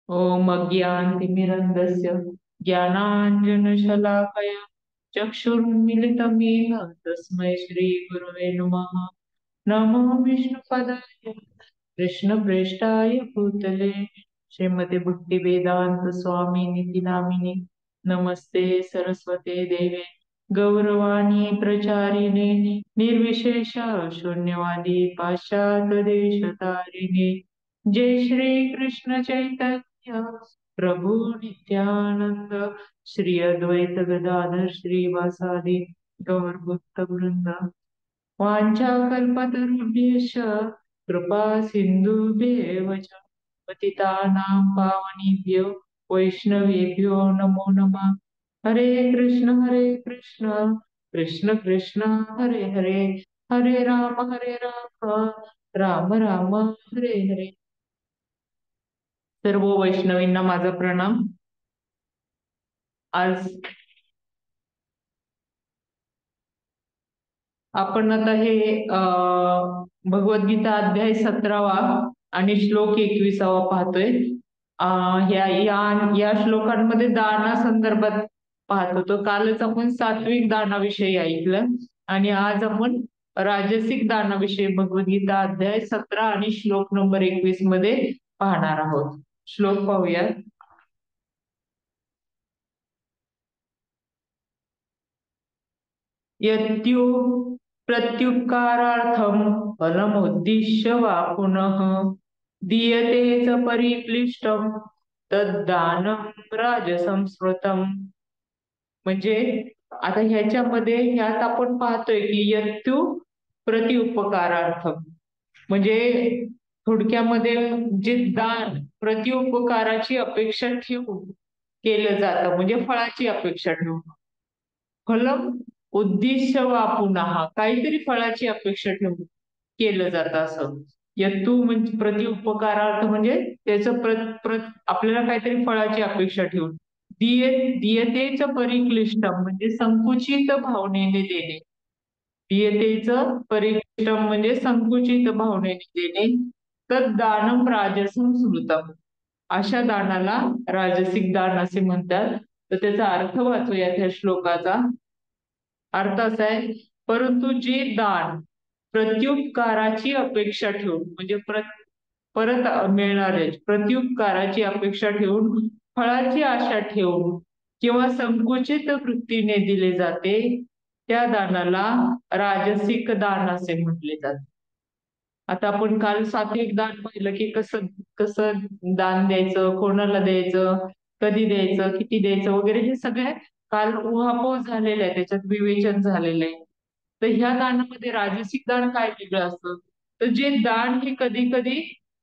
ॐ अज्ञानतिमिरन्धस्य ज्ञानाञ्जनशलाकया चक्षुरुन्मीलितं येन तस्मै श्रीगुरवे नमः। नमो विष्णुपदाय कृष्णप्रेष्ठाय भूतले श्रीमते भक्तिवेदान्त स्वामिनिति नामिने नमस्ते सरस्वते देवे गौरवाणी प्रचारिणे निर्विशेष शून्यवादी पाश्चात्य देशतारिणे जय श्री कृष्ण चैतन्य प्रभु नित्यानंद श्री अद्वैत गदाधर श्रीवासादि गौर भक्त वृंद वाञ्छाकल्पतरुभ्यश्च कृपा सिन्धुभ्येव च पतितानां पावनेभ्यो वैष्णवेभ्यो नमो नमः। हरे कृष्ण कृष्ण कृष्ण हरे हरे हरे राम राम राम हरे हरे। सर्व वैष्णवींना माझा प्रणाम। आज आपण आता हे भगवद्गीता अध्याय 17वा आणि श्लोक 21वा पाहतोय। ह्या या या श्लोकांमध्ये दाना संदर्भात पाहत होतो। कालच आपण सात्विक दानाविषयी ऐकलं आणि आज आपण राजसिक दानाविषयी भगवद्गीता अध्याय 17 आणि श्लोक नंबर 21 मध्ये पाहणार आहोत। श्लोक पाहूया। यत्यो प्रत्युपकारार्थं फलमुद्दिश्य वा पुनः दीयते च परिक्लिष्टं तद्दानं राजसंस्मृतम्। म्हणजे आता ह्यात आपण पाहतोय की यत्तु प्रतिउपकारार्थम, म्हणजे थोडक्यामध्ये जे दान प्रतिउपकाराची अपेक्षा ठेवून केलं जातं, म्हणजे फळाची अपेक्षा ठेवून। फलम उद्दिष्ट वा पुन्हा, काहीतरी फळाची अपेक्षा ठेवून केलं जातं असं। यत्तु म्हणजे प्रतिउपकारार्थ, म्हणजे त्याचं आपल्याला काहीतरी फळाची अपेक्षा ठेवून। दीयतेच परिक्लिष्टम म्हणजे संकुचित भावनेने देणे। दीयतेचं परिक्लिष्टम म्हणजे संकुचित भावनेने देणे। तद दानम राजसं स्मृतम, अशा दानाला राजसिक दान असे म्हणतात। तर त्याचा अर्थ वाचूया त्या श्लोकाचा। अर्थ असा आहे, परंतु जे दान प्रत्युपकाराची अपेक्षा ठेवून, म्हणजे परत मिळणारे प्रत्युपकाराची अपेक्षा ठेवून, फळाची आशा ठेवून किंवा संकुचित वृत्तीने दिले जाते, त्या दानाला राजसिक दान असे म्हटले जाते। आता आपण काल सात्विक दान पाहिलं की कसं कसं दान द्यायचं, कोणाला द्यायचं, कधी द्यायचं, किती द्यायचं वगैरे, हे सगळे काल उहापोह झालेलं आहे, त्याच्यात विवेचन झालेलं आहे। तर ह्या दानामध्ये राजसिक दान काय वेगळं असतं, तर जे दान हे कधी कधी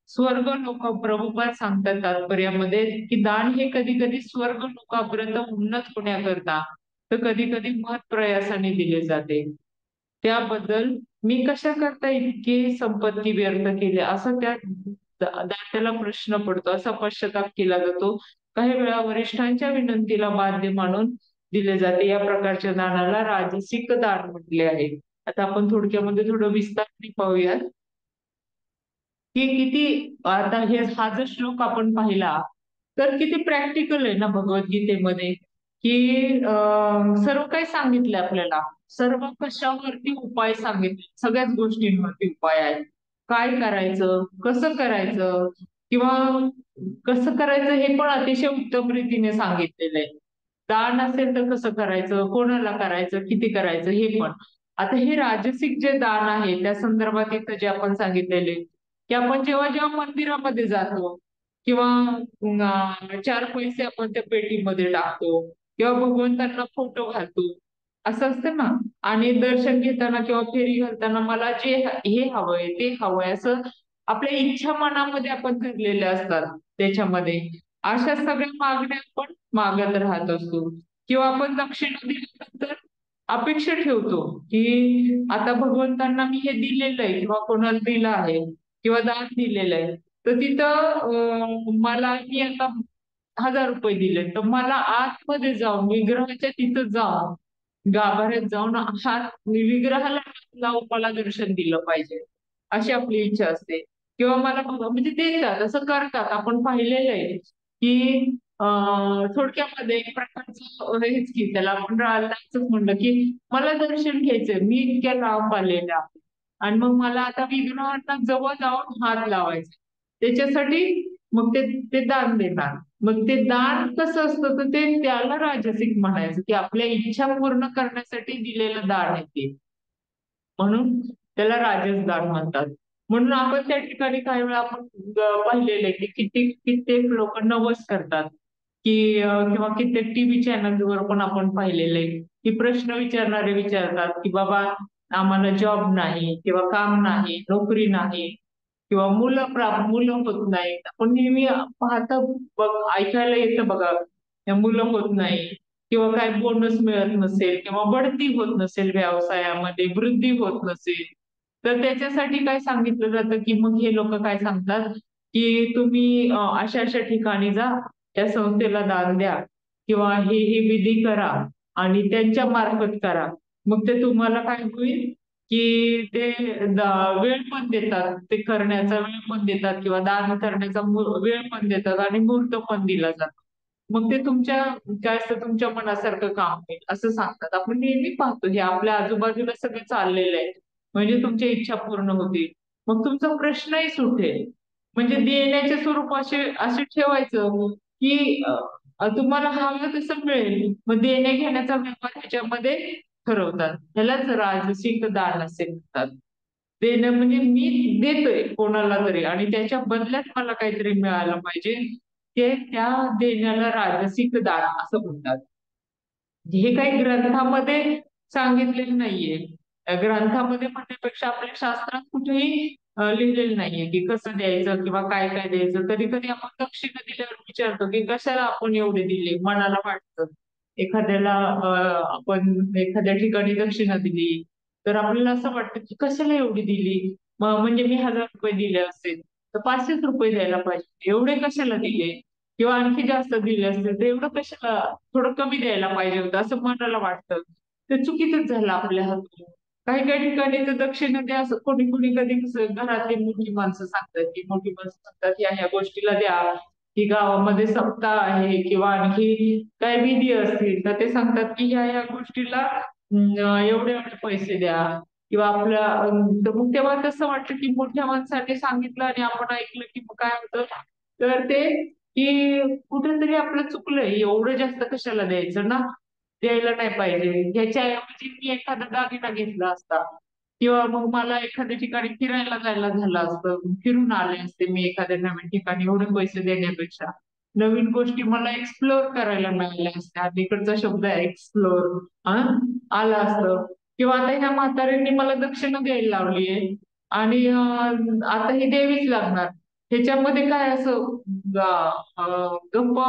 स्वर्ग लोक, प्रभुपाद सांगतात तात्पर्यामध्ये की दान हे कधी कधी स्वर्ग लोकापर्यंत उन्नत होण्याकरता, तर कधी कधी महत् प्रयासाने दिले जाते। त्याबद्दल मी कशा करता इतकी संपत्ती व्यर्थ केली, असं त्या दात्याला प्रश्न पडतो, असा पश्चाताप केला जातो। काही वेळा वरिष्ठांच्या विनंतीला बाध्य मानून दिले जाते। या प्रकारच्या दानाला राजसिक दान म्हटले आहे। आता आपण थोडक्यामध्ये थोडं विस्ताराने पाहूयात की किती, आता हा जर श्लोक आपण पाहिला तर किती प्रॅक्टिकल आहे ना भगवद्गीतेमध्ये, की सर्व काही सांगितलंय आपल्याला, सर्व कशावरती उपाय सांगितले, सगळ्याच गोष्टींवरती उपाय आहे। काय करायचं, कसं करायचं, किंवा कसं करायचं हे पण अतिशय उत्तम रीतीने सांगितलेलं आहे। दान असेल तर कसं करायचं, कोणाला करायचं, किती करायचं हे पण। आता हे राजसिक जे दान आहे त्या संदर्भात इथं जे आपण सांगितलेले, की आपण जेव्हा जेव्हा मंदिरामध्ये जातो किंवा चार पैसे आपण त्या पेटीमध्ये टाकतो किंवा भगवंतांना फोटो घालतो, असं असतं ना। आणि दर्शन घेताना किंवा फेरी घालताना मला जे हे हवंय ते हवंय असं आपल्या इच्छा मनामध्ये आपण धरलेल्या असतात त्याच्यामध्ये, अशा सगळ्या मागण्या आपण मागत राहत असतो। किंवा आपण दक्षिणा दिल्यानंतर अपेक्षा ठेवतो की आता भगवंतांना मी हे दिलेलं आहे किंवा कोणाला दिलं आहे किंवा दान दिलेलं आहे, तर तिथं मला मी आता 1000 रुपये दिले, तर मला आतमध्ये जाऊन विग्रहाच्या तिथं जाऊन गाभाऱ्यात जाऊन हात विग्रहाला हात लावून मला दर्शन दिलं पाहिजे, अशी आपली इच्छा असते। किंवा मला म्हणजे देतात, असं करतात, आपण पाहिलेलं आहे। की थोडक्यामध्ये एक प्रकारचं हेच की त्याला आपण राहायचं म्हणलं की मला दर्शन घ्यायचंय, मी इतक्या लांब आलेले आहे आणि मग मला आता विघ्नहर्ता जवळ जाऊन हात लावायचा, त्याच्यासाठी मग ते दान देणार. मग ते दान कसं असतं तर ते त्याला राजसिक म्हणायचं, की आपल्या इच्छा पूर्ण करण्यासाठी दिलेलं दान आहे ते, म्हणून त्याला राजसदान म्हणतात. म्हणून आपण त्या ठिकाणी काही वेळा आपण पाहिलेलं आहे की कित्येक लोक नवस करतात, की किंवा कित्येक टीव्ही चॅनलवर पण आपण पाहिलेलं आहे की प्रश्न विचारणारे विचारतात की बाबा आम्हाला जॉब नाही किंवा काम नाही, नोकरी नाही किंवा मुलं होत नाहीत. आपण नेहमी पाहता बघ, ऐकायला येतं बघा, त्या मुलं होत नाही किंवा काय बोनस मिळत नसेल किंवा बढती होत नसेल, व्यवसायामध्ये वृद्धी होत नसेल, तर त्याच्यासाठी काय सांगितलं जातं की मग हे लोक काय सांगतात की तुम्ही अशा अशा ठिकाणी जा, त्या संस्थेला दान द्या किंवा हे विधी करा आणि त्यांच्या मार्फत करा. मग ते तुम्हाला काय होईल की ते वेळ पण देतात, ते करण्याचा वेळ पण देतात किंवा दान करण्याचा वेळ पण देतात आणि मुहूर्त पण दिला जातो. मग ते तुमच्या काय असतं तुमच्या मनासारखं काम होईल असं सांगतात. आपण नेहमी पाहतो हे आपल्या आजूबाजूला सगळं चाललेलं आहे, म्हणजे तुमच्या इच्छा पूर्ण होतील, मग तुमचा प्रश्नही सुटेल. म्हणजे देण्याचे स्वरूप असे असे ठेवायचं की तुम्हाला हवं तसं मिळेल. मग देण्या घेण्याचा व्यापार ह्याच्यामध्ये ठरवतात. ह्यालाच राजसिक दान असे म्हणतात. देणं म्हणजे मी देतोय कोणाला तरी आणि त्याच्या बदल्यात मला काहीतरी मिळालं पाहिजे, ते त्या देण्याला राजसिक दान असं म्हणतात. हे काही ग्रंथामध्ये सांगितलेलं नाहीये. ग्रंथामध्ये म्हणण्यापेक्षा आपल्या शास्त्रात कुठेही लिहिलेलं नाहीये की कसं द्यायचं किंवा काय काय द्यायचं. कधी कधी आपण दक्षिणा दिल्यावर विचारतो की कशाला आपण एवढे दिले, मनाला वाटतं. एखाद्याला आपण एखाद्या ठिकाणी दक्षिणा दिली तर आपल्याला असं वाटतं की कशाला एवढी दिली, म्हणजे मी 1000 रुपये दिले असेल तर 500 रुपये द्यायला पाहिजे, एवढे कशाला दिले किंवा आणखी जास्त दिले असतील तर एवढं कशाला, थोडं कमी द्यायला पाहिजे होतं असं मनाला वाटतं. ते चुकीचंच झालं आपल्या हातून. काही काही ठिकाणी तर दक्षिणा द्या असं कोणी कोणी कधी कसं घरातली मोठी माणसं सांगतात की मोठी माणसं सांगतात या ह्या गोष्टीला द्या, की गावामध्ये सप्ताह आहे किंवा आणखी काय विधी असतील तर ते सांगतात की ह्या गोष्टीला एवढे एवढे पैसे द्या किंवा आपल्या तर मग तेव्हा तसं वाटतं की मोठ्या माणसाने सांगितलं आणि आपण ऐकलं की मग काय होतं, तर ते की कुठेतरी आपलं चुकलंय, एवढं जास्त कशाला द्यायचं ना, द्यायला नाही पाहिजे. ह्याच्याऐवजी मी एखादा दागिना घेतला असता किंवा मग मला एखाद्या ठिकाणी फिरायला जायला झालं असतं, फिरून आले असते मी एखाद्या नवीन ठिकाणी एवढे पैसे देण्यापेक्षा. नवीन गोष्टी मला एक्सप्लोअर करायला मिळाल्या असत्या. तिकडचा शब्द आहे एक्सप्लोअर, हा आला असतं. किंवा आता ह्या म्हाताऱ्यांनी मला दक्षिणा द्यायला लावलीये आणि आता ही द्यावीच लागणार. ह्याच्यामध्ये काय असं गप्प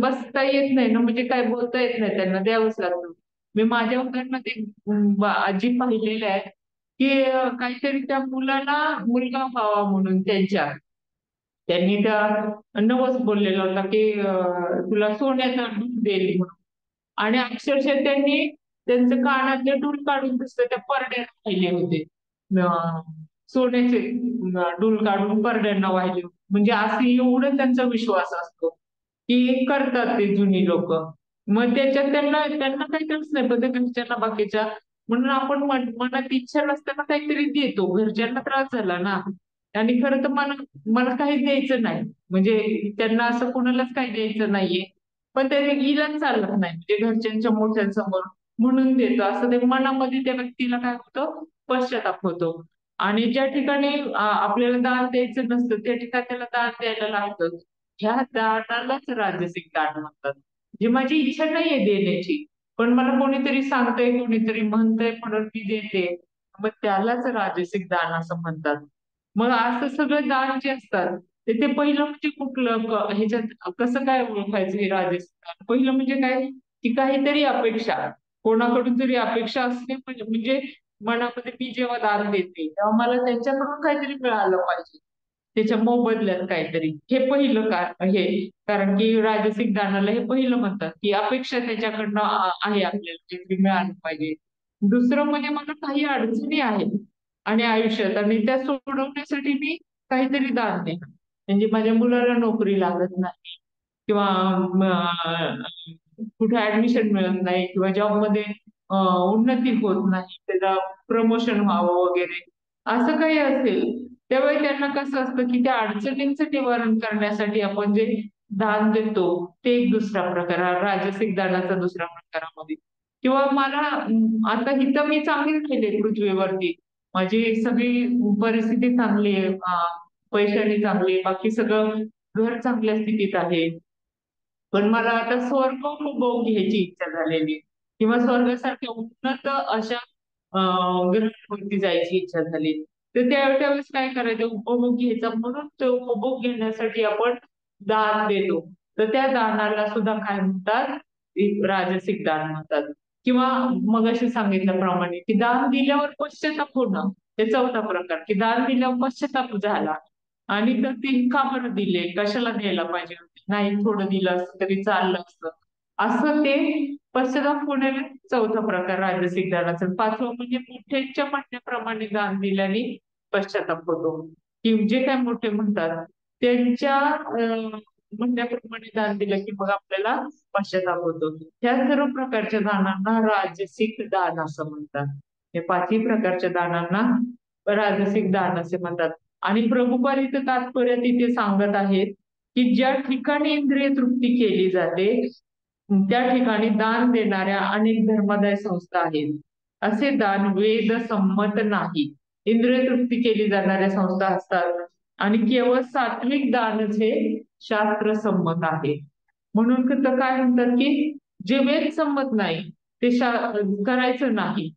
बसता येत नाही ना, म्हणजे काय बोलता येत नाही, त्यांना द्यावंच लागतं. मी माझ्या उदाहरणात एक आजी पाहिलेल्या आहे की काहीतरी त्या मुलाला मुलगा व्हावा म्हणून त्यांनी त्या नवस बोललेला होता की तुला सोन्याचा दूध देईल म्हणून. आणि अक्षरशः त्यांनी त्यांचं कानातले डूल काढून दिसतं त्या परड्यात वाहिले होते. अं, सोन्याचे डूल काढून परड्यांना वाहिले होते. म्हणजे असं एवढं त्यांचा विश्वास असतो की करतात ते जुनी लोक. मग त्याच्यात त्यांना त्यांना काही कळच नाही, पण ते घरच्यांना बाकीच्या, म्हणून आपण मनात इच्छा नसताना काहीतरी देतो, घरच्यांना त्रास झाला ना. आणि खरं तर मला मला काही द्यायचं नाही, म्हणजे त्यांना असं कोणालाच काही द्यायचं नाहीये, पण ते इलाज चालत नाही म्हणजे घरच्यांच्या मोठ्यांसमोर, म्हणून देतो असं ते मनामध्ये त्या व्यक्तीला काय होतं, पश्चाताप होतो. आणि ज्या ठिकाणी आपल्याला दान द्यायचं नसतं त्या ठिकाणी त्याला दान द्यायला लागतं. ह्या दानालाच राजसिक दान म्हणतात. जी माझी इच्छा नाहीये देण्याची, पण मला कोणीतरी सांगतंय कोणीतरी म्हणतंय म्हणून मी देते, मग त्यालाच राजसिक दान असं म्हणतात. मग असं सगळं दान जे असतात ते पहिलं म्हणजे कुठलं ह्याच्यात कसं काय ओळखायचं हे राजसिक? पहिलं म्हणजे काय की काहीतरी अपेक्षा, कोणाकडून तरी अपेक्षा असते, म्हणजे मनामध्ये मी जेव्हा दान देते तेव्हा मला त्यांच्याकडून काहीतरी मिळालं पाहिजे, त्याच्या मोबदल्यात काहीतरी. हे पहिलं हे, कारण की राजसिक दानाला हे पहिलं म्हणतात की अपेक्षा त्याच्याकडनं आहे आपल्याला काहीतरी मिळालं पाहिजे. दुसरं म्हणजे मला काही अडचणी आहेत आणि आयुष्यात आणि त्या सोडवण्यासाठी मी काहीतरी दान देणार. म्हणजे माझ्या मुलाला नोकरी लागत नाही किंवा कुठे ऍडमिशन मिळत नाही किंवा जॉबमध्ये उन्नती होत नाही, त्याला प्रमोशन व्हावं वगैरे असं काही असेल, त्यावेळी त्यांना कसं असतं की त्या अडचणींचं निवारण करण्यासाठी आपण जे दान देतो ते एक दुसरा प्रकार, राजसिक दानाचा दुसरा प्रकारामध्ये. किंवा मला आता इथं मी चांगली राहिले पृथ्वीवरती, माझी सगळी परिस्थिती चांगली आहे, पैशाने चांगली आहे, बाकी सगळं घर चांगल्या स्थितीत आहे. पण मला आता स्वर्ग उपभोग घ्यायची इच्छा झालेली आहे. किंवा स्वर्गासारख्या उन्नत अशा ग्रहांवरती जायची इच्छा झाली. तर त्यावेळेस काय करायचं, उपभोग घ्यायचा म्हणून तो उपभोग घेण्यासाठी आपण दान देतो. तर त्या दानाला सुद्धा काय म्हणतात, एक राजसिक दान म्हणतात. किंवा मगाशी सांगितल्याप्रमाणे की दान दिल्यावर पश्चाताप होणं, हे चौथा प्रकार, की दान दिल्यावर पश्चाताप झाला आणि तर ते का बरं दिले, कशाला द्यायला पाहिजे होते, नाही थोडं दिलं असतं तरी चाललं असतं, असं ते पश्चाताप होणे चौथा प्रकार राजसिक दानाचा. पाचवं म्हणजे मोठ्यांच्या म्हणण्याप्रमाणे दान दिल्याने पश्चाताप होतो, की जे काय मोठे म्हणतात त्यांच्या म्हणण्याप्रमाणे दान दिलं की मग आपल्याला पश्चाताप होतो. ह्या सर्व प्रकारच्या दानांना राजसिक दान असं म्हणतात. हे पाचही प्रकारच्या दानांना राजसिक दान असे म्हणतात. आणि प्रभुपाद इथं तात्पर्य तिथे सांगत आहेत की ज्या ठिकाणी इंद्रिय तृप्ती केली जाते त्या ठिकाणी दान देणाऱ्या अनेक धर्मादाय संस्था आहेत. असे दान वेद संमत नाही. इंद्रिय तृप्ती केली जाणाऱ्या संस्था असतात आणि केवळ सात्विक दानच हे शास्त्र संमत आहे. म्हणून तर काय म्हणतात की जे वेद संमत नाही ते करायचं नाही.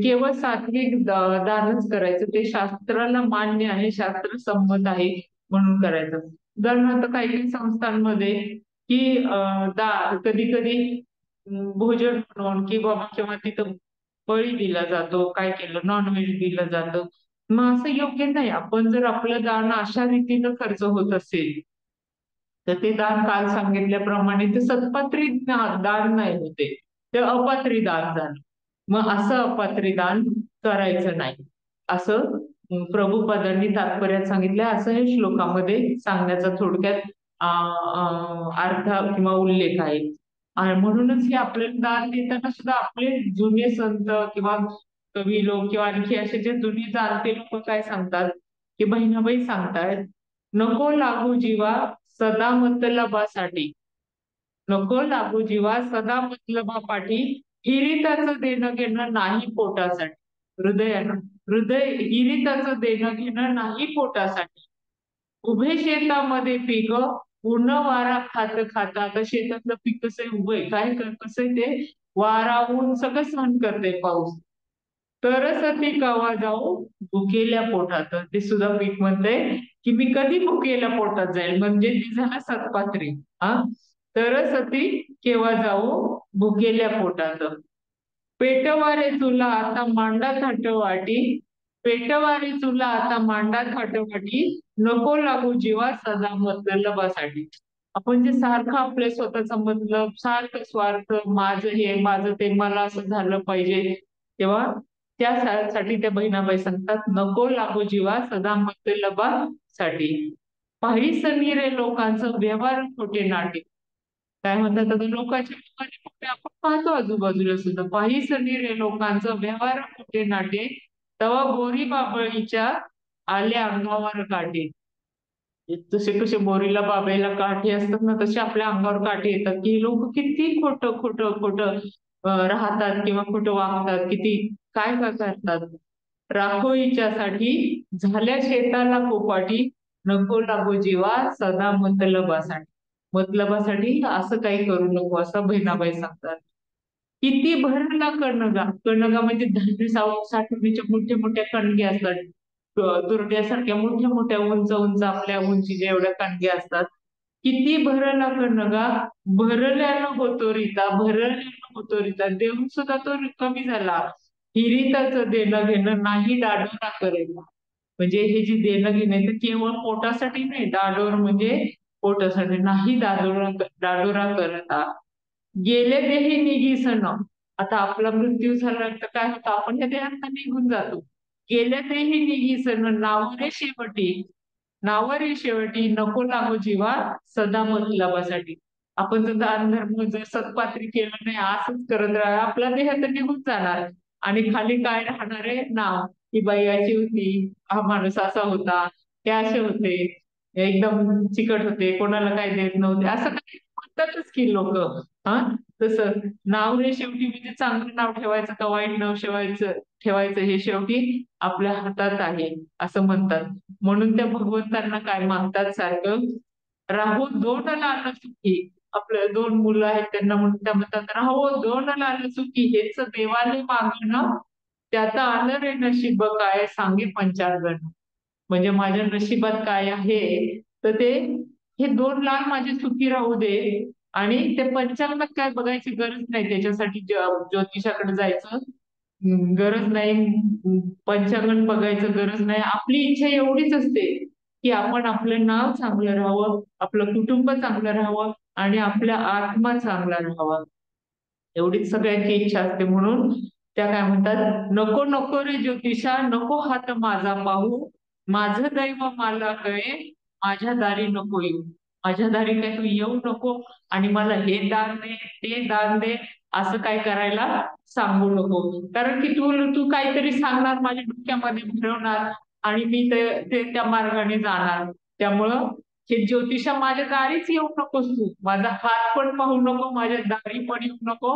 केवळ सात्विक दानच करायचं, ते शास्त्राला मान्य आहे, शास्त्र संमत आहे म्हणून करायचं. उदाहरणार्थ काही काही संस्थांमध्ये की कधी कधी भोजन म्हणून की बाबा किंवा तिथं बळी दिला जातो, काय केलं नॉनव्हेज दिलं जातं. मग असं योग्य नाही. आपण जर आपलं दान अशा रीतीनं खर्च होत असेल तर ते दान काल सांगितल्याप्रमाणे ते सत्पात्री दान नाही होते, ते अपात्री दान झालं. मग असं अपात्री दान करायचं नाही असं प्रभुपादांनी तात्पर्यात सांगितलं. असं हे श्लोकामध्ये सांगण्याचा थोडक्यात अर्थ किंवा उल्लेख आहे. आणि म्हणूनच हे आपल्याला दान देताना सुद्धा आपले जुने संत किंवा कवी लोक किंवा आणखी असे जे जुने जाणते लोक काय सांगतात की बहिणाबाई सांगतायत, नको लागू जीवा सदा मतलबासाठी, नको लागू जीवा सदा मतलबापाठी, हिरिताचं देणं घेणं नाही पोटासाठी. हृदयानं हृदय हिरिताचं देणं घेणं नाही पोटासाठी. उभे शेतामध्ये पीक पूर्ण वारा खात खाता. आता शेतातलं पीक कसं आहे, उभं काय कसं आहे ते, वारा ऊन सगळं सहन करते पाऊस. तरच ती कवा जाऊ भुकेल्या पोटात. ते सुद्धा पीक म्हणतंय की मी कधी भुकेल्या पोटात जाईल, म्हणजे ती झाला सत्पात्री. हा, तरच ती केव्हा जाऊ भुकेल्या पोटात. पेटवारे तुला आता मांडा थाटवाटी, पेटवारे तुला आता मांडा थाटवाटी, नको लागू जीवा सदा मतलबासाठी. आपण जे सारखं आपले स्वतःचा मतलब, सारखं स्वार्थ, माझं हे माझं ते, मला असं झालं पाहिजे, तेव्हा त्यासाठी त्या बहिणाबाई सांगतात, नको लागू जीवा सदा मतलबासाठी. पाही सनीरे लोकांचं व्यवहार खोटे नाटे. काय म्हणतात आता, लोकांच्या लोकांनी कुठे आपण पाहतो आजूबाजूला सुद्धा, पाही सनीरे लोकांचं व्यवहार कुठे नाटे, तवा बोरी बाबळीच्या आल्या अंगावर काटे. जसे कसे बोरीला बाबेला काठी असतात ना, तसे आपल्या अंगावर काठी येतात की लोक किती खोटं खोटं खोटं राहतात किंवा खोटं वागतात, किती काय काय करतात. राखोळीच्यासाठी झाल्या शेताला कोपाटी, नको लागू जीवा सदा मतलबासाठी. मतलबासाठी असं काही करू नको असं बहिणाबाई सांगतात. किती भरला कणगा, कणगा म्हणजे धान्य साठवणीच्या मोठ्या मोठ्या कणग्या असतात. दुर्ड्यासारख्या मोठ्या मोठ्या उंच उंच आपल्या उंचीच्या एवढ्या कणग्या असतात. किती भरला कणगा, भरल्यानं होतो रीता, भरल्यानं होतो रीता, देऊन सुद्धा तो कमी झाला. हिरिताचं देणं घेणं नाही दाडोरा करेल. म्हणजे हे जे देणं घेणं आहे ते केवळ पोटासाठी नाही, दाडोर म्हणजे पोटासाठी नाही, दाडोरा दाडोरा करता. गेले देही निघी सण. आता आपला मृत्यू झाला तर काय होतं, आपण या देहात निघून जातो. गेले देही निघी सण नाव रे शेवटी, नावारी शेवटी नको लागो जीवा सदा मतलबासाठी. आपण जर दान धर्म जर सत्पात्री केलं नाही असंच करत राहा, आपला देह तर निघून जाणार आणि खाली काय राहणार आहे? नाव. ही बाई अशी होती, हा माणूस असा होता, ते असे होते, एकदम चिकट होते, कोणाला काय देत नव्हते, असं काही म्हणतातच की लोक. हा, तसं नाव हे शेवटी म्हणजे चांगलं नाव ठेवायचं का वाईट नाव ठेवायचं हे शेवटी आपल्या हातात आहे असं म्हणतात. म्हणून त्या भगवंतांना काय मागतात सारखं, राहो दोन लाल सुखी. आपल्या दोन मुलं आहेत त्यांना म्हणून त्या म्हणतात, राहो दोन लाल सुखी, हेच देवाने मागणं, त्याचं आलं रे नशीब काय सांगे पंचांगण. म्हणजे माझ्या नशिबात काय आहे तर ते हे दोन लाल माझे सुखी राहू दे, आणि ते पंचांगात काय बघायची गरज नाही, त्याच्यासाठी ज्योतिषाकडे जायचं गरज नाही, पंचांगण बघायचं गरज नाही. आपली इच्छा एवढीच असते की आपण आपलं नाव चांगलं राहावं, आपलं कुटुंब चांगलं राहावं आणि आपला आत्मा चांगला राहावा, एवढीच सगळ्यांची इच्छा असते. म्हणून त्या काय म्हणतात, नको नको रे ज्योतिषा, नको हात माझा पाहू, माझं दैव मला कळे, माझ्या दारी नको येऊ. माझ्या दारी काय तू येऊ नको आणि मला हे दान दे, ते दान दे, असं काय करायला सांगू नको. कारण की तू तू काहीतरी सांगणार, माझ्या डोक्यामध्ये भरवणार आणि मी त्या मार्गाने जाणार. त्यामुळं हे ज्योतिषा माझ्या दारीच येऊ नकोस तू, माझा हात पण पाहू नको, माझ्या दारी पण येऊ नको,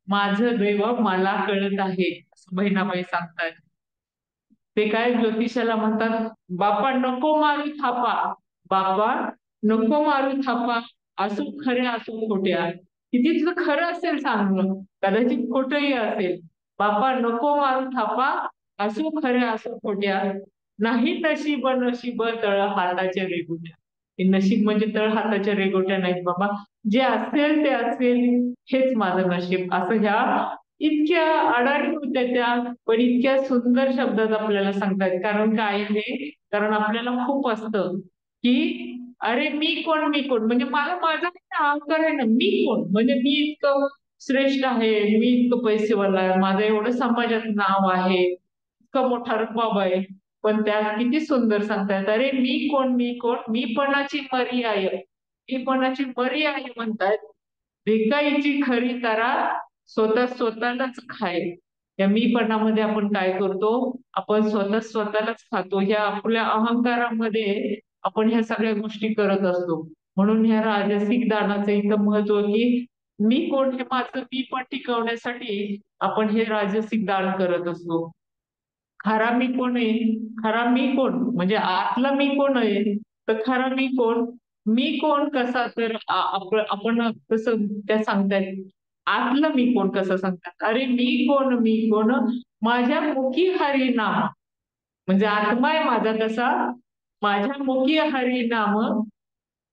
माझं दैव मला कळत आहे, असं बहिणाबाई सांगतात. ते काय ज्योतिषाला म्हणतात, बापा नको मारू थापा, बापा नको मारू थापा, असो खऱ्या असो खोट्या. किती तुझं खरं असेल सांगणं, कदाचित खोटंही असेल. बापा नको मारू थापा, असो खऱ्या असो खोट्या, नाही नशीब नशीब तळ हाताच्या रेगुट्या. हे नशीब म्हणजे तळ हाताच्या रेगोट्या नाहीत बाबा, जे असेल ते असेल, हेच माझं नशीब, असं ह्या इतक्या अडाणी होत्या त्या, पण इतक्या सुंदर शब्दात आपल्याला सांगतात. कारण काय आहे, कारण आपल्याला खूप असतं की अरे मी कोण, मी कोण, म्हणजे मला माझा काही अहंकार आहे ना, मी कोण, म्हणजे मी इतकं श्रेष्ठ आहे, मी इतकं पैसेवाला आहे, माझं एवढं समाजात नाव आहे, इतका मोठा रुबाब आहे. पण त्या किती सुंदर सांगतायत, अरे मी कोण, मी कोण, मीपणाची मरी आहे, मीपणाची मरी आहे म्हणतायत. भिकाईची खरी तारा स्वतःलाच खाय. या मीपणामध्ये आपण काय करतो, आपण स्वतःलाच खातो. ह्या आपल्या अहंकारामध्ये आपण ह्या सगळ्या गोष्टी करत असतो. म्हणून ह्या राजसिक दानाचं इथं महत्व की मी कोण हे माझं मी पण टिकवण्यासाठी आपण हे राजसिक दान करत असतो. खरा मी कोण आहे, खरा मी कोण म्हणजे आतला मी कोण आहे, तर खरा मी कोण, मी कोण कसा, तर आपण कसं त्या सांगतायत, आतलं मी कोण कसं सांगतात, अरे मी कोण, मी कोण, माझ्या मुखी हरी नाम. म्हणजे आत्मा आहे माझा कसा, माझ्या मुखी हरी नाम,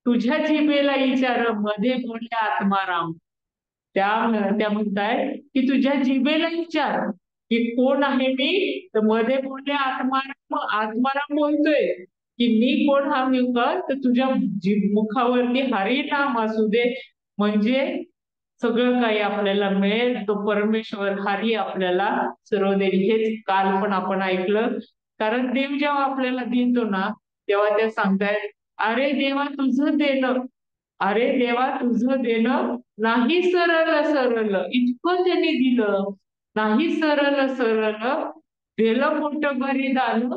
तुझ्या जिभेला विचार मध्ये बोलले आत्माराम. त्या म्हणताय की तुझ्या जिभेला विचार की कोण आहे मी, तर मध्ये बोलले आत्माराम, आत्माराम बोलतोय की मी कोण हा मी कर, तर तुझ्या मुखावरती हरी नाम असू दे, म्हणजे सगळं काही आपल्याला मिळेल. तो परमेश्वर हरी आपल्याला सर्व देईल. हेच काल पण आपण ऐकलं. कारण देव जेव्हा आपल्याला देतो ना, तेव्हा ते सांगतायत, अरे देवा तुझं देणं, अरे देवा तुझं देणं नाही सरळ सरळ, इतकं त्यांनी दिलं, नाही सरळ सरळ, दिलं मोठं बलिदान,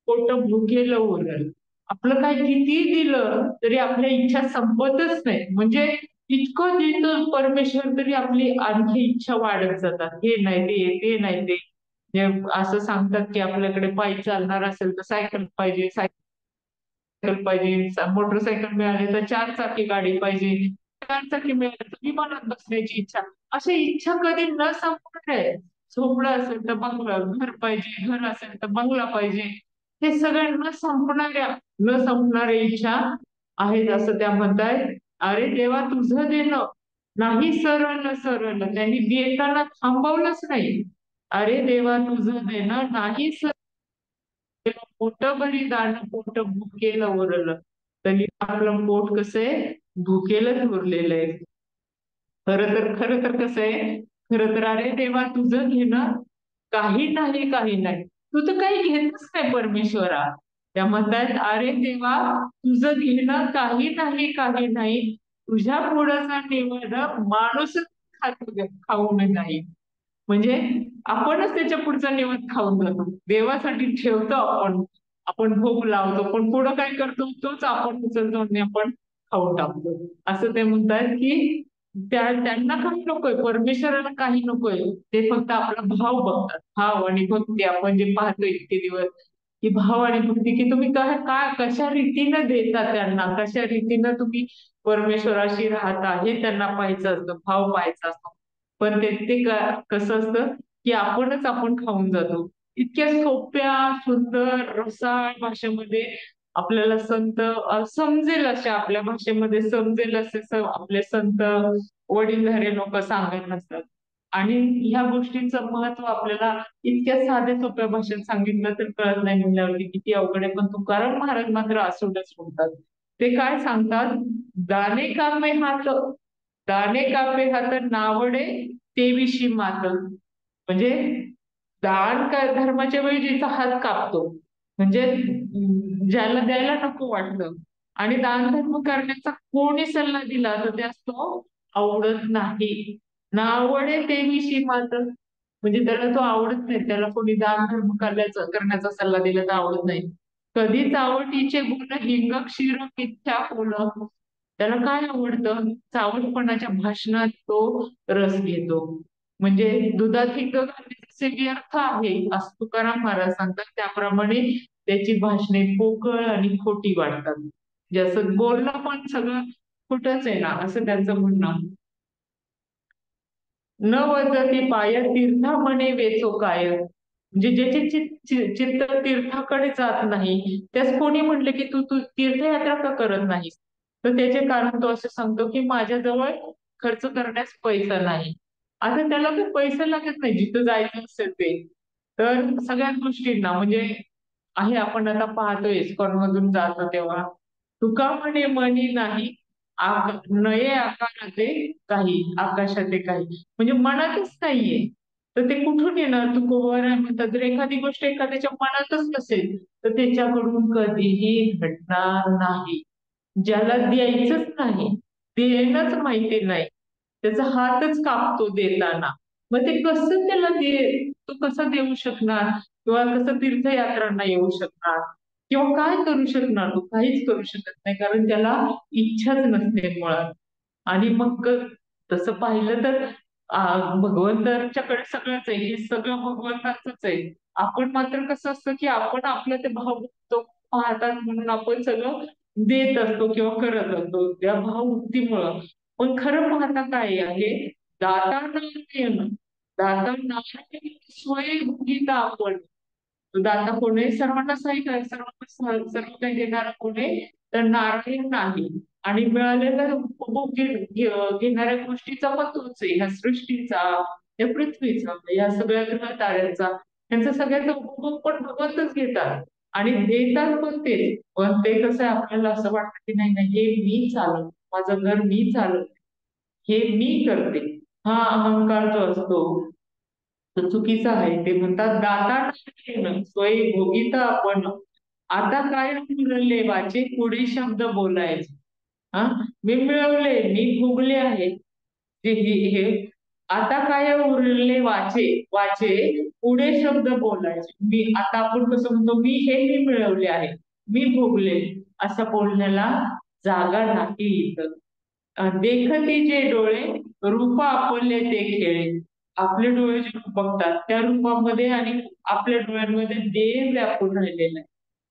पोट भुकेलं उरलं. आपलं काय किती दिलं तरी आपल्या इच्छा संपतच नाही. म्हणजे इतकं देतो परमेश्वर, तरी आपली आणखी इच्छा वाढत जातात. हे नाही ते नाही ते. असं सांगतात की आपल्याकडे पायी चालणार असेल तर सायकल पाहिजे, पाहिजे, मोटरसायकल मिळाली तर चार चाकी गाडी पाहिजे, चार चाकी मिळाली तर विमानात बसण्याची इच्छा. अशा इच्छा कधी न संपणार आहे. झोपडं असेल तर बंगला, घर पाहिजे, घर असेल तर बंगला पाहिजे. हे सगळ्या न संपणाऱ्या इच्छा आहेत, असं त्या म्हणतायत. अरे देवा तुझं देणं नाही सरळ सरळ, त्यांनी देताना थांबवलंच नाही. अरे देवा तुझं देणं नाही, पोट बलिदान, पोट भुकेलं उरलं. तरी आपलं पोट कसं आहे, भुकेलच उरलेलं आहे. खरं तर कसं आहे, खरं तर अरे देवा तुझं घेणं काही नाही, काही नाही, तू तर काही घेतच नाही परमेश्वरा. त्या म्हणतात, अरे देवा, तुझं घेणं काही नाही, काही नाही, तुझ्या पुढचा निवड माणूसच खाऊन नाही. म्हणजे आपणच त्याच्या पुढचा निवड खाऊन जातो. देवासाठी ठेवतो आपण, आपण भोग लावतो, पण पुढं काय करतो तोच आपण उचलतो आणि आपण खाऊन टाकतो. असं ते म्हणतात की त्यांना काही नकोय, परमेश्वराला काही नकोय, ते फक्त आपला भाव बघतात, भाव आणि भक्ती. आपण जे पाहतो इतके दिवस की भाव आणि भक्ती, की तुम्ही काय कशा रीतीनं देता त्यांना, कशा रीतीनं तुम्ही परमेश्वराशी राहता, हे त्यांना पाहायचं असतं, भाव पाहायचा असतो. पण कसं असतं की आपण खाऊन जातो. इतक्या सोप्या, सुंदर, रसाळ भाषेमध्ये आपल्याला संत समजेल अशा, आपल्या भाषेमध्ये समजेल असे आपले संत वडीलधारे लोक सांगत नसतात. आणि ह्या गोष्टींचं महत्व आपल्याला इतक्या साध्या सोप्या भाषेत सांगितलं तर कळत नाही, म्हणल्यावरती किती अवघड आहे. पण तुकाराम महाराज मात्र असोडच म्हणतात. ते काय सांगतात, दाने कामे हात, दाने कापे हात नावडे तेविषयी मात. म्हणजे दान धर्माच्या वेळी जिचा हात कापतो, म्हणजे ज्याला द्यायला नको वाटतं, आणि दान धर्म करण्याचा कोणी सल्ला दिला तर त्यास तो आवडत नाही. नावडे तेविषयी मात, म्हणजे त्याला तो आवडत नाही, त्याला कोणी दान धर्म करण्याचा सल्ला दिला तर आवडत नाही. कधी चावटीचे गुण हिंग क्षीर मिथ्या फुल, त्याला काय आवडतं, चावटपणाच्या भाषणात तो रस घेतो. म्हणजे दुधात हिंग घालणे जसे व्यर्थ आहे असं तुकाराम महाराज सांगतात, त्याप्रमाणे त्याची भाषणे पोकळ आणि खोटी वाटतात. जसं बोलणं पण सगळं खोटच आहे ना, असं त्यांचं म्हणणं. न वजती पाय तीर्था म्हणे वेचो काय, म्हणजे ज्याचे चित्त तीर्थाकडे जात नाही, त्यास कोणी म्हटलं की तू तू तीर्थयात्रा का करत नाहीस, तर त्याचे कारण तो असं सांगतो की माझ्याजवळ खर्च करण्यास पैसा नाही. आता त्याला काही पैसा लागत नाही जिथं जायचं असेल ते, तर सगळ्याच गोष्टींना म्हणजे आहे. आपण आता पाहतोय इस्कॉन मधून जातो तेव्हा तुका म्हणे मनी नाही, नये आकाराचे काही, आकाशाचे काही, म्हणजे मनातच नाहीये. तर ते कुठून येणार, तू कोवर आहे म्हणतात. जर एखादी गोष्ट एखाद्याच्या मनातच नसेल तर त्याच्याकडून कधीही घडणार नाही. ज्याला द्यायचंच नाही, देणंच माहिती नाही, त्याचा हातच कापतो देताना, मग ते कसं त्याला तो कसा देऊ शकणार, किंवा कसं तीर्थयात्रांना येऊ शकणार, किंवा काय करू शकणार, तो काहीच करू शकत नाही, कारण त्याला इच्छाच नसते मुळात. आणि मग तसं पाहिलं तर भगवंताच्याकडे सगळंच आहे, हे सगळं भगवंताचंच आहे. आपण मात्र कसं असतं की आपण आपलं ते भाव तो पाहतात म्हणून आपण सगळं देत असतो किंवा करत असतो त्या भाववृत्तीमुळं. पण खरं पाहता काय आहे, दाता नारायण, दाता नारायण स्वयं आपण. दाता कोण आहे, सर्वांना सहाय्य आहे, सर्वांना सर्व काही देणारा कोण आहे, तर नारायण नाही. आणि मिळालेला उपभोग घेणाऱ्या गोष्टीचा पण तोच आहे, ह्या सृष्टीचा, या पृथ्वीचा, या सगळ्या ग्रह ताऱ्यांचा, यांचा सगळ्यांचा उपभोग पण भगवंतच घेतात आणि देतात पण तेच. पण ते कसं आहे, आपल्याला असं वाटतं की नाही नाही, हे मी चालवतो, माझं घर मी चालवते, हे मी करते, हा अहंकार जो असतो तो चुकीचा आहे. ते म्हणतात दाता नारायण स्वयं भोगिता आपण, आता काय उरले वाचे पुढे शब्द बोलायचे. हा, मी मिळवले, मी भोगले आहे, हे आता काय उरले वाचे, वाचे पुढे शब्द बोलायचे. मी आता, आपण कसं म्हणतो, मी मिळवले आहे, मी भोगले, असं बोलण्याला जागा नाही इथं. देखते जे डोळे रूप आपले ते खेळे, आपले डोळे जे बघतात त्या रूपामध्ये आणि आपल्या डोळ्यांमध्ये देव व्यापून राहिलेला आहे.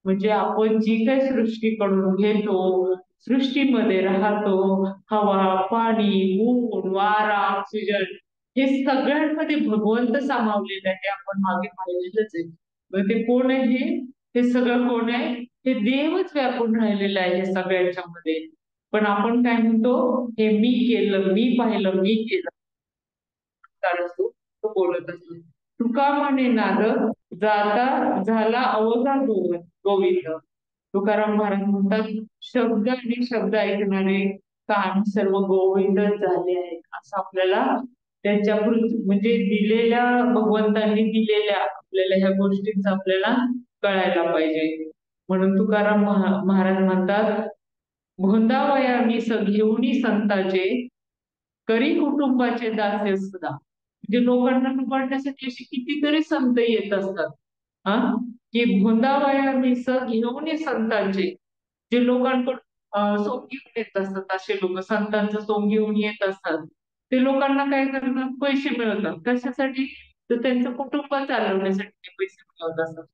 म्हणजे आपण जी काही सृष्टीकडून घेतो, सृष्टीमध्ये राहतो, हवा, पाणी, ऊन, वारा, ऑक्सिजन, हे सगळ्यांमध्ये भगवंत सामावलेलं आहे, आपण मागे पाहिलेलंच आहे. मग ते कोण आहे, हे सगळं कोण आहे, हे देवच व्यापून राहिलेलं आहे या सगळ्यांच्या मध्ये. पण आपण काय म्हणतो, हे मी केलं, मी पाहिलं, मी केलं, असतो तो बोलत असतो. तुका म्हणे नाद जाता झाला अवघा गोविंद. तुकाराम महाराज म्हणतात, शब्द आणि शब्द ऐकणारे कान सर्व गोविंद झाले आहेत, असं आपल्याला त्यांच्या म्हणजे दिलेल्या, भगवंतांनी दिलेल्या आपल्याला ह्या गोष्टींचा आपल्याला कळायला पाहिजे. म्हणून तुकाराम महाराज म्हणतात, भोंदावया मी घेऊनी संताचे, करी कुटुंबाचे दास्य सुद्धा. म्हणजे लोकांना लुबाडण्यासाठी असे कितीतरी संत येत असतात. हा, की भोंदावया मी घेऊन संतांचे, जे लोकांकडून सोंग घेऊन येत असतात, असे लोक संतांचं सोंग घेऊन येत असतात. ते लोकांना काय करतात, पैसे मिळवतात. कशासाठी? तर त्यांचं कुटुंब चालवण्यासाठी ते पैसे मिळवत असतात.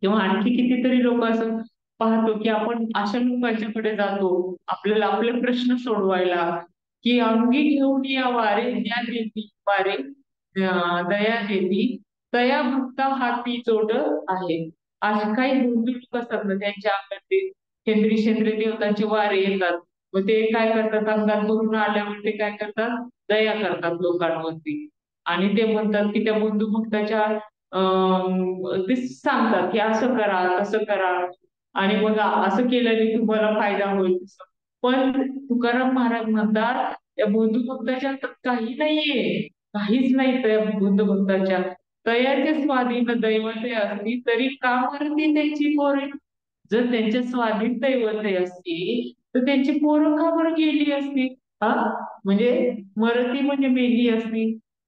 किंवा आणखी कितीतरी लोक असं पाहतो की आपण अशा लोकांच्याकडे जातो आपल्याला आपले प्रश्न सोडवायला, की अंगी घेऊन या वारे ज्ञान देती वारे, दया देती तया भक्ता हाती जोड आहे. असे काही बंधू लोक असतात ना, त्यांच्या अंगात ते केंद्री शेंद्री देवतांचे वारे येतात. मग ते काय करतात, अंगात भरून आल्यावर ते काय करतात, दया करतात लोकांवरती. आणि ते म्हणतात की त्या बंधू भक्ताच्या ते सांगतात की असं करा तसं करा, आणि बघा असं केल्याने तुम्हाला फायदा होईल. पण तुकाराम महाराज म्हणतात, त्या बंधू भक्ताच्या हातात काही नाहीये, काहीच नाही त्या बंधू भक्ताच्या. तयाचे स्वाधीन दैवते असती तरी का मरती त्यांची पोरे. जर त्यांच्या स्वाधीन दैवते असती तर त्यांची पोरं का बरं गेली असती. हा, म्हणजे मरती म्हणजे मेली असती.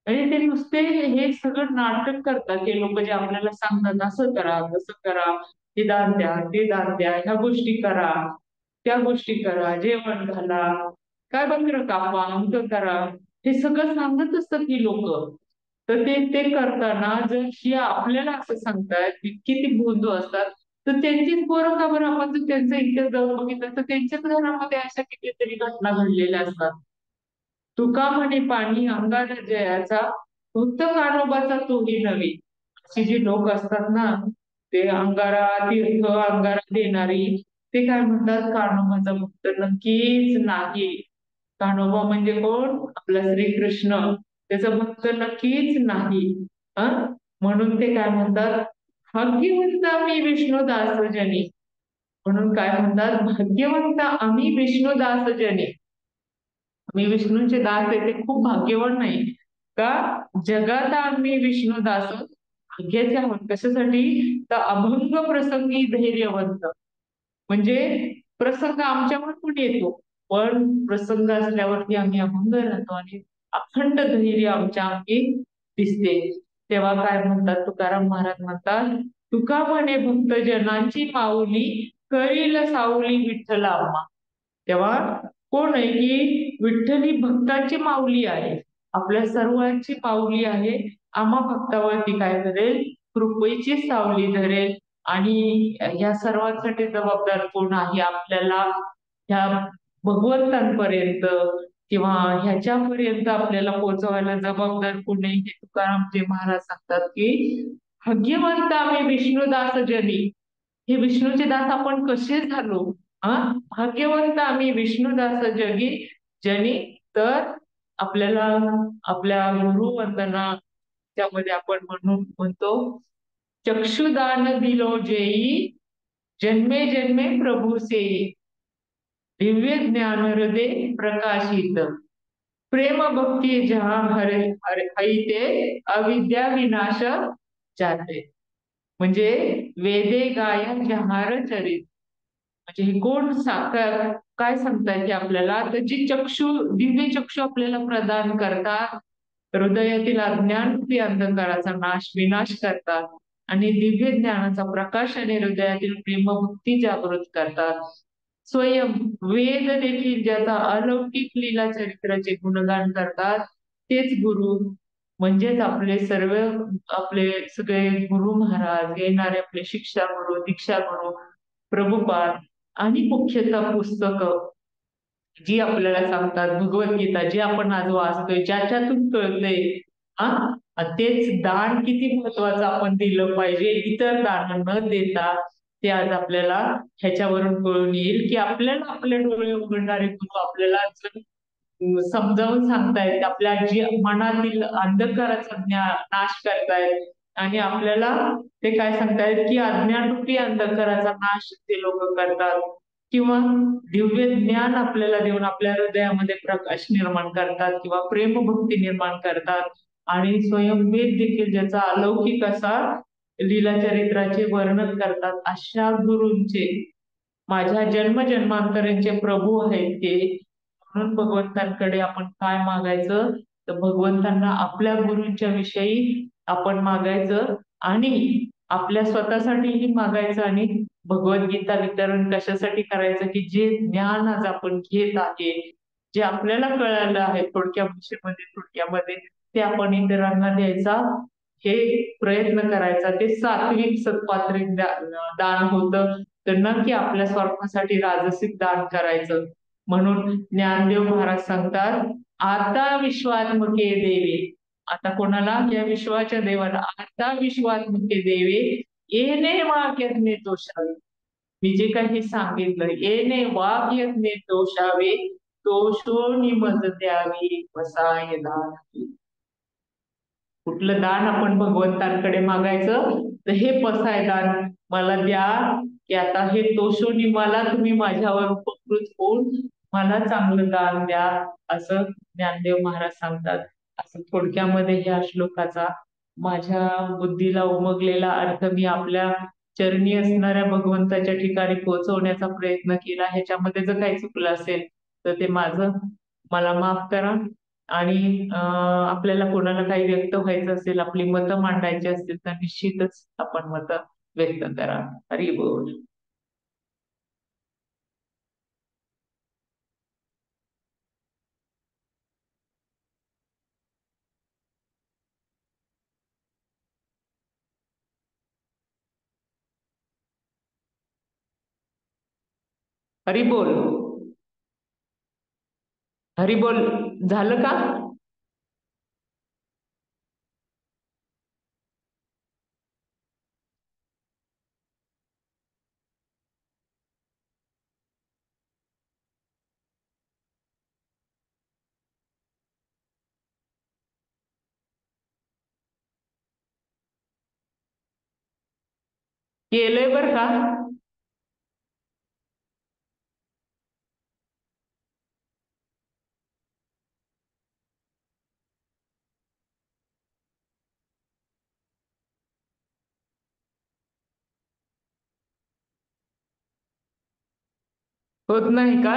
म्हणजे ते नुसते हे सगळं नाटक करतात ते लोक, जे आपल्याला सांगतात असं करा तसं करा, हे दान द्या ते दान द्या, ह्या गोष्टी करा त्या गोष्टी करा, जेवण घाला, काय बकरं कापा, अमकं करा, हे सगळं सांगत असतात ही लोक. तर ते ते करताना जर ही आपल्याला असं सांगतात की किती बोंधू असतात, तर त्यांचीच पोरं का बरं, आपण जर त्यांचा इतिहास जाऊन बघितलं तर त्यांच्याच घरामध्ये अशा कितीतरी घटना घडलेल्या असतात. तुका म्हणे पाणी अंगार जयाचा, फक्त कानोबाचा तोही नव्हे. अशी जी लोक असतात ना, ते अंगारा तीर्थ अंगारा देणारी, ते काय म्हणतात, कानोबाचा भक्त नक्कीच नाही. कान्होबा म्हणजे कोण? आपला श्रीकृष्ण. त्याचा भक्त नक्कीच नाही. म्हणून ते काय म्हणतात, भाग्यवंत मी विष्णुदास जनी. म्हणून काय म्हणतात, भाग्यवंत आम्ही विष्णुदास जनी. मी विष्णूंचे दास आहे, ते खूप भाग्यवान नाही का? जगात आम्ही विष्णुदास भाग्याचे आहोत. कशासाठी? तर अभंग प्रसंगी धैर्यवंत. म्हणजे प्रसंग आमच्यावर पण येतो, पण प्रसंग असल्यावरती आम्ही अभंग राहतो आणि अखंड धैर्य आमच्या अंगी दिसते. तेव्हा काय म्हणतात, तुकाराम महाराज म्हणतात, तुका म्हणे भक्तजनांची माऊली, करील सावली विठ्ठल आम्हा. तेव्हा कोण आहे की विठ्ठली भक्तांची माऊली आहे, आपल्या सर्वांची माऊली आहे. आम्हा भक्तावरती काय करेल, कृपेची सावली धरेल. आणि या सर्वांसाठी जबाबदार कोण आहे आपल्याला, ह्या भगवंतांपर्यंत किंवा ह्याच्यापर्यंत आपल्याला पोहोचवायला जबाबदार कोण आहे, हे तुकारामजी महाराज सांगतात की भाग्यवंत आम्ही विष्णुदास जनी. हे विष्णूचे दास आपण कसे झालो? हा, भाग्यवंत आम्ही विष्णुदास जगी जनी. तर आपल्याला आपल्या गुरुवंदना त्यामध्ये आपण म्हणतो, चक्षुदान दिलो जेई, जन्मे जन्मे प्रभू सेई, दिव्य ज्ञान हृदय प्रकाशित, प्रेम भक्ती जहा हरे हरे हईते, अविद्या विनाश जाते. म्हणजे वेदे गायन जहार चरित. म्हणजे हे कोण काय सांगताय की आपल्याला, तर जी दिव्य चक्षु आपल्याला प्रदान करतात, हृदयातील अज्ञानरूपी अंधकाराचा विनाश करतात, आणि दिव्य ज्ञानाचा प्रकाश आणि हृदयातील प्रेमभक्ती जागृत करतात. स्वयं वेद देखील ज्याचा अलौकिक लीला चरित्राचे गुणगान करतात, तेच गुरु. म्हणजेच आपले सगळे गुरु महाराज, येणारे आपले शिक्षा गुरु, दीक्षा गुरु, प्रभुपाद, आणि मुख्यतः पुस्तकं जी आपल्याला सांगतात, भगवद्गीता जी आपण आज वाचतोय, ज्याच्यातून कळतंय तेच दान किती महत्वाचं आपण दिलं पाहिजे, इतर दान न देता. ते आज आपल्याला ह्याच्यावरून कळून येईल की आपल्याला आपले डोळे उघडणारे गुरु आपल्याला समजावून सांगतायत, आपल्या जी मनातील अंधकाराचा नाश करतायत. आणि आपल्याला ते काय सांगतायत की अज्ञानरूपी अंधकाराचा नाश ते लोक करतात, किंवा दिव्य ज्ञान आपल्याला देऊन आपल्या हृदयामध्ये प्रकाश निर्माण करतात, किंवा प्रेमभक्ती निर्माण करतात. आणि स्वयंवेद देखील ज्याचा अलौकिक असा लीला चरित्राचे वर्णन करतात अशा गुरूंचे माझ्या जन्मजन्मांतरांचे प्रभू आहेत ते. म्हणून भगवंतांकडे आपण काय मागायचं, तर भगवंतांना आपल्या गुरूंच्या विषयी आपण मागायचं आणि आपल्या स्वतःसाठीही मागायचं. आणि भगवद्गीता वितरण कशासाठी करायचं, की जे ज्ञान आज आपण घेत आहे, जे आपल्याला कळालं आहे थोडक्या भाषेमध्ये थोडक्यामध्ये, ते आपण इतरांना द्यायचा हे प्रयत्न करायचा. ते सात्विक सत्पात्रिक दान होतं. तर नक्की आपल्या स्वार्थासाठी राजसिक दान करायचं. म्हणून ज्ञानदेव महाराज सांगतात, आता विश्वात्मके देवे. आता कोणाला? या विश्वाच्या देवाला. आता विश्वात्मके देवे येणे वाक्यज्ञे दोषावे. मी जे काही सांगितलं, येणे वाक्यज्ञे दोषावे, दोषो निमज द्यावी वसाय दान. कुठलं दान आपण भगवंतांकडे मागायचं, तर हे पसायदान मला द्या, की आता हे दोषोनी मला तुम्ही माझ्यावर उपकृत होऊन मला चांगलं दान द्या, असं ज्ञानदेव महाराज सांगतात. असं थोडक्यामध्ये ह्या श्लोकाचा माझ्या बुद्धीला उमगलेला अर्थ मी आपल्या चरणी असणाऱ्या भगवंताच्या ठिकाणी पोहोचवण्याचा प्रयत्न केला. ह्याच्यामध्ये जर काही चुकलं असेल तर ते माझं, मला माफ करा. आणि आपल्याला कोणाला काही व्यक्त व्हायचं असेल, आपली मतं मांडायची असतील, तर निश्चितच आपण मतं व्यक्त करा. हरी बोल. हरी बोल. हरी बोल. झालं का? केलंय बर का? होत नाही का?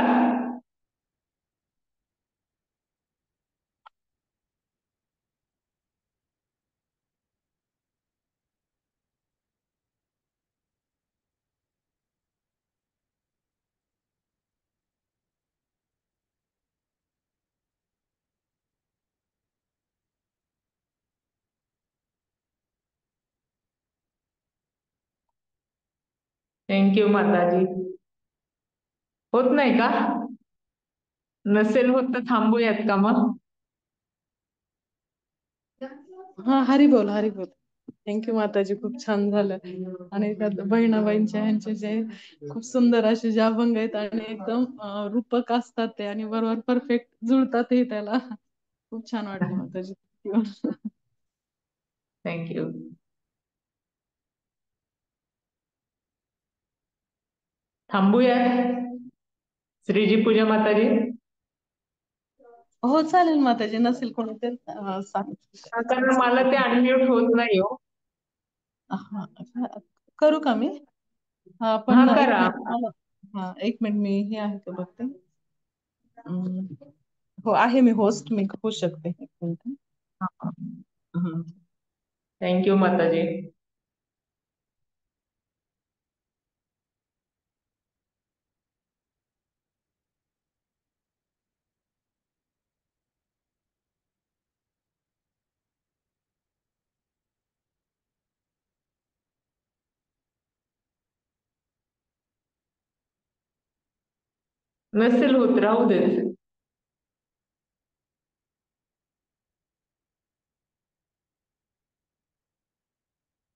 थँक्यू माताजी. होत नाही का? नसेल होत तर थांबूयात का मग? हा, हरी बोल, हरी बोल. थँक्यू माताजी, खूप छान झालं. आणि त्यात बहिणाबाईंचे ह्यांचे जे खूप सुंदर असे जे अभंग आहेत आणि एकदम रूपक असतात ते, आणि बरोबर परफेक्ट जुळतात त्याला. खूप छान वाटलं माताजी. थँक्यू. थांबूयात. श्रीजी पूजा माताजी. हो चालेल माताजी, नसेल कोणी तर सांग. कारण मला ते अनम्यूट होत नाही हो. हा, करू का मी? हा हा पण एक करा. मिनिट. हा, एक मिनिट, मी हे आहे का बघते. हो, आहे मी होस्ट, मी होऊ शकते. एक मिनिट. हं. थँक्यू माताजी. नसेल होत, राहू देत.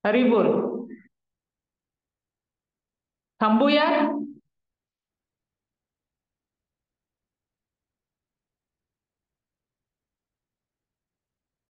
हरी बोल. थांबूया.